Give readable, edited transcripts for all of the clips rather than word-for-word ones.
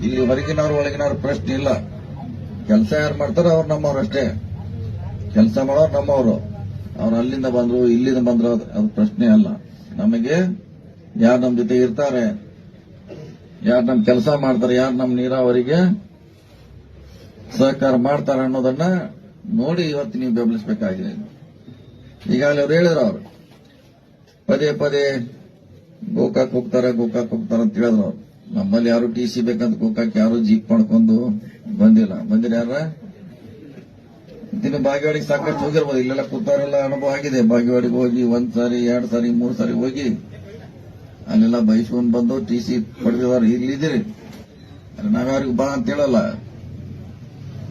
ಇಲ್ಲಿ ಹೊರಗಿನವ್ರು ಒಳಗಿನವ್ರ ಪ್ರಶ್ನೆ ಇಲ್ಲ. ಕೆಲಸ ಯಾರು ಮಾಡ್ತಾರೋ ಅವ್ರು ನಮ್ಮವ್ರು ಅಷ್ಟೇ. ಕೆಲಸ ಮಾಡೋರು ನಮ್ಮವರು. ಅವ್ರು ಅಲ್ಲಿಂದ ಬಂದ್ರು ಇಲ್ಲಿಂದ ಬಂದ್ರು ಅದು ಪ್ರಶ್ನೆ ಅಲ್ಲ. ನಮಗೆ ಯಾರು ನಮ್ಮ ಜೊತೆ ಇರ್ತಾರೆ, ಯಾರು ನಮ್ಮ ಕೆಲಸ ಮಾಡ್ತಾರೆ, ಯಾರು ನಮ್ಮ ನೀರಾವರಿಗೆ ಸಹಕಾರ ಮಾಡ್ತಾರೆ ಅನ್ನೋದನ್ನ ನೋಡಿ ಇವತ್ತು ನೀವು ಬೆಂಬಲಿಸಬೇಕಾಗಿದೆ. ಈಗಾಗಲೇ ಅವ್ರು ಹೇಳಿದ್ರು, ಅವರು ಪದೇ ಪದೇ ಗೋಕಾಕ್ ಹೋಗ್ತಾರೆ ಅಂತ ಹೇಳಿದ್ರು. ಅವ್ರು ನಮ್ಮಲ್ಲಿ ಯಾರು ಟಿಸಿ ಬೇಕಂತ ಗೋಕಾಕ್ ಯಾರು ಜೀಪ್ ಮಾಡ್ಕೊಂಡು ಬಂದಿರ ಯಾರ ಇನ್ನು ಬಾಗೇವಾಡಿಗೆ ಸಾಕಷ್ಟು ಹೋಗಿರ್ಬೋದು. ಇಲ್ಲೆಲ್ಲ ಕೂತಾರೆಲ್ಲ ಅನುಭವ ಆಗಿದೆ. ಬಾಗೇವಾಡಿಗೆ ಹೋಗಿ 1 ಸಾರಿ 2 ಸಾರಿ 3 ಸಾರಿ ಹೋಗಿ ಅಲ್ಲೆಲ್ಲ ಬಯಸ್ಕೊಂಡ್ ಬಂದು ಟಿಸಿ ಪಡೆದಿದ್ದಾರೆ. ಇಲ್ಲಿದ್ದೀರಿ, ನಾವ್ಯಾರಿಗೂ ಬಾ ಅಂತ ಹೇಳಲ್ಲ.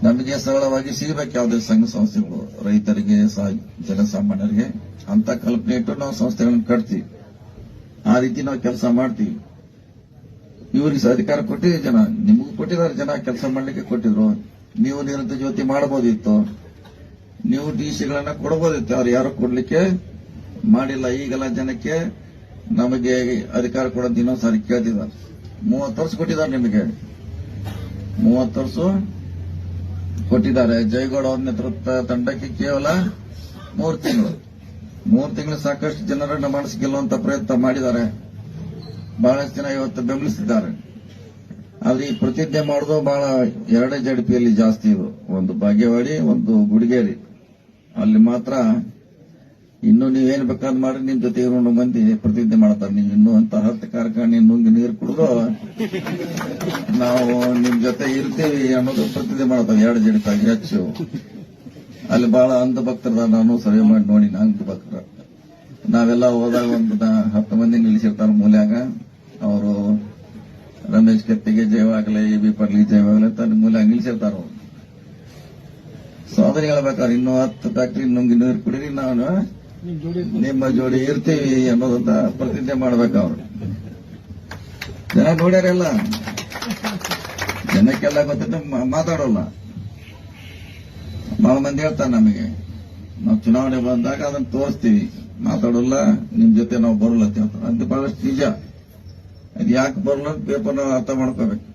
ನಮಗೆ ಸರಳವಾಗಿ ಸಿಗಬೇಕು ಯಾವುದೇ ಸಂಘ ಸಂಸ್ಥೆಗಳು, ರೈತರಿಗೆ ಜನಸಾಮಾನ್ಯರಿಗೆ ಅಂತ ಕಲ್ಪನೆ ಇಟ್ಟು ನಾವು ಸಂಸ್ಥೆಗಳನ್ನು ಕಟ್ತೀವಿ. ಆ ರೀತಿ ನಾವು ಕೆಲಸ ಮಾಡ್ತೀವಿ. ಇವರಿಗೆ ಅಧಿಕಾರ ಕೊಟ್ಟಿದೆ ಜನ, ನಿಮಗೂ ಕೊಟ್ಟಿದ್ದಾರೆ ಜನ, ಕೆಲಸ ಮಾಡ್ಲಿಕ್ಕೆ ಕೊಟ್ಟಿದ್ರು. ನೀವು ನಿರಂತರ ಜ್ಯೋತಿ ಮಾಡಬಹುದಿತ್ತು, ನೀವು ಟಿಸಿಗಳನ್ನ ಕೊಡಬಹುದಿತ್ತು. ಅವ್ರು ಯಾರು ಕೊಡ್ಲಿಕ್ಕೆ ಮಾಡಿಲ್ಲ. ಈಗೆಲ್ಲ ಜನಕ್ಕೆ ನಮಗೆ ಅಧಿಕಾರ ಕೊಡೋದು ಇನ್ನೊಂದ್ಸಾರಿ ಕೇಳ್ತಿದ್ದಾರೆ. 30 ವರ್ಷ ಕೊಟ್ಟಿದ್ದಾರೆ ನಿಮಗೆ, 30 ವರ್ಷ ಕೊಟ್ಟಿದ್ದಾರೆ. ಜಯಗೌಡ ಅವ್ರ ನೇತೃತ್ವ ತಂಡಕ್ಕೆ ಕೇವಲ 3 ತಿಂಗಳು ಸಾಕಷ್ಟು ಜನರನ್ನ ಮನಸ್ಸು ಗೆಲ್ಲುವಂತ ಪ್ರಯತ್ನ ಮಾಡಿದ್ದಾರೆ. ಬಹಳಷ್ಟು ಜನ ಇವತ್ತು ಬೆಂಬಲಿಸಿದ್ದಾರೆ. ಆದ್ರೆ ಈ ಪ್ರತಿಜ್ಞೆ ಮಾಡೋದು ಬಹಳ 2 ಜಡಿಪಿಯಲ್ಲಿ ಜಾಸ್ತಿ. ಇದು ಒಂದು ಬಾಗೇವಾಡಿ, ಒಂದು ಗುಡಿಗೇರಿ. ಅಲ್ಲಿ ಮಾತ್ರ ಇನ್ನು ನೀವೇನ್ ಬೇಕಾದ್ ಮಾಡಿ ನಿಮ್ ಜೊತೆ ಇರೋ ಮಂದಿ ಪ್ರತಿಜ್ಞೆ ಮಾಡ್ತಾರೆ. ನೀವು ಇನ್ನೂ ಅಂತ 10 ಕಾರ್ಖಾನೆ ನುಂಗಿ ನೀರು ಕುಡಿದು ನಾವು ನಿಮ್ ಜೊತೆ ಇರ್ತೀವಿ ಅನ್ನೋದು ಪ್ರತಿಜ್ಞೆ ಮಾಡ್ತಾವೆ. 2 ಜಡಿಪಾಗಿ ಹೆಚ್ಚು. ಅಲ್ಲಿ ಬಹಳ ಅಂಧ ಭಕ್ತರ, ನಾನು ಸರ್ವೆ ಮಾಡಿ ನೋಡಿ, ಅಂಧ ಭಕ್ತರ. ನಾವೆಲ್ಲ ಹೋದಾಗ ಒಂದು 10 ಮಂದಿ ನಿಲ್ಲಿಸಿರ್ತಾರೆ ಮೂಲ್ಯಾಗ. ಅವರು ರಮೇಶ್ ಕೆತ್ತಿಗೆ ಜಯವಾಗಲೇ, ಬಿ ಪರ್ಲಿ ಜಯವಾಗಲೇ ತನ್ನ ಮೂಲ್ಯಾಗ ನಿಲ್ಲಿಸಿರ್ತಾರ. ಸೊ ಅದನ್ನ ಹೇಳ್ಬೇಕಾದ್ರೆ ಇನ್ನೂ 10 ಫ್ಯಾಕ್ಟ್ರಿ ನುಂಗಿ ನೀರು ಕುಡೀರಿ, ನಾನು ನಿಮ್ಮ ಜೋಡಿ ಇರ್ತೀವಿ ಅನ್ನೋದಂತ ಪ್ರತಿಜ್ಞೆ ಮಾಡ್ಬೇಕು. ಅವರು ಜನ ನೋಡ್ಯಾರೆಲ್ಲ, ಜನಕ್ಕೆಲ್ಲ ಗೊತ್ತಿಟ್ಟು ಮಾತಾಡೋಲ್ಲ. ಬಹಳ ಮಂದಿ ಹೇಳ್ತಾರೆ ನಮಗೆ, ನಾವು ಚುನಾವಣೆ ಬಂದಾಗ ಅದನ್ನ ತೋರಿಸ್ತೀವಿ, ಮಾತಾಡೋಲ್ಲ, ನಿಮ್ ಜೊತೆ ನಾವು ಬರೋಲ್ಲ ಅಂತ ಹೇಳ್ತಾರೆ. ಅಂತ ಬಹಳಷ್ಟು ನಿಜ. ಅದು ಯಾಕೆ ಬರಲ್ಲ ಅಂತ ಪೇಪರ್ ನಾವು ಅರ್ಥ ಮಾಡ್ಕೋಬೇಕು.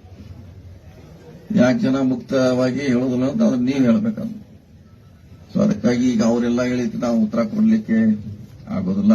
ಯಾಕೆ ಜನ ಮುಕ್ತವಾಗಿ ಹೇಳೋದಿಲ್ಲ ಅಂತ ಅದನ್ನ ನೀವು ಹೇಳ್ಬೇಕಂತ. ಸೊ ಅದಕ್ಕಾಗಿ ಈಗ ಅವರೆಲ್ಲ ಹೇಳಿದ್ರೆ ನಾವು ಉತ್ತರ ಕೊಡ್ಲಿಕ್ಕೆ ಆಗೋದಿಲ್ಲ.